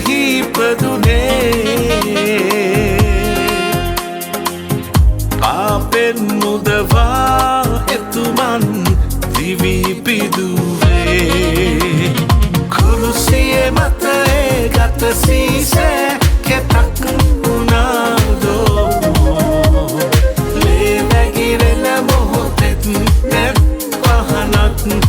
මෙලොවෙහි ඉපදුනේ පාපෙන් මුදවා එතුමන් දිවි පිදුවේ කුරුසියේ මත ඒ ගත සීසෑ කෙතක් වුණාදෝ ලේ වැගිරෙන මොහොතෙත් නැත් පහනක්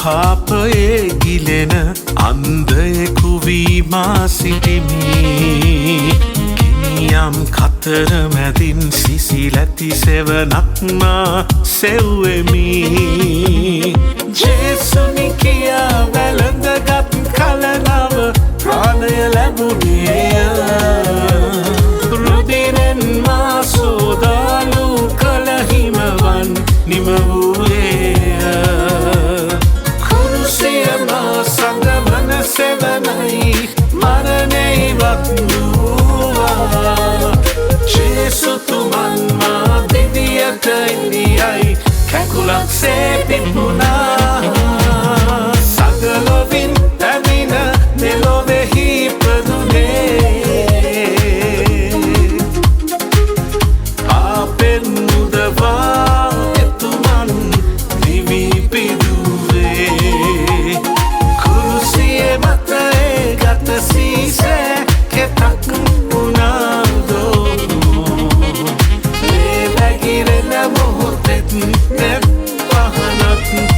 පාපයේ ගිලෙන අන්ධයෙකු වී මා සිටිමි කිනියම් කතර මැදින් සිසිලැති සෙවණක් මා සෙව්වෙමි ජේසුනි කියා වැළඳගත් කල නව ප්‍රාණය ලැබුණේය රුධිරෙන් මා සෝදාලු කල හිමවන් නිම වූයේය සෙවනයි මරණේ ඉවත් වූවා ජේසුතුමන් මා දෙවියට ඉදියයි කැකුලක් සේ පිපුණා සගලොවින් පැමිණ මෙලොවෙහි ඉපදුනේ පාපෙන් මුදවා එතුමන් දිවි පිදුවේ මත ඒ ගත සීසෑ කෙතක් වුණාදෝ ලේ වැගිරෙන මොහොතෙත් නැත් පහනක්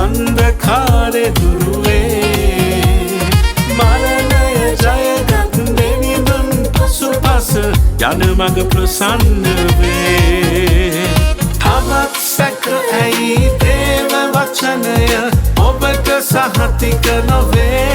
අන්ධකාරෙ දුරුවේ මරණය ජයගත් දෙවිඳුන් පසුපස යන මඟ ප්‍රසන්න වේ තවත් සැක ඇයි දේව වචනය ඔබට සහතික නොවේ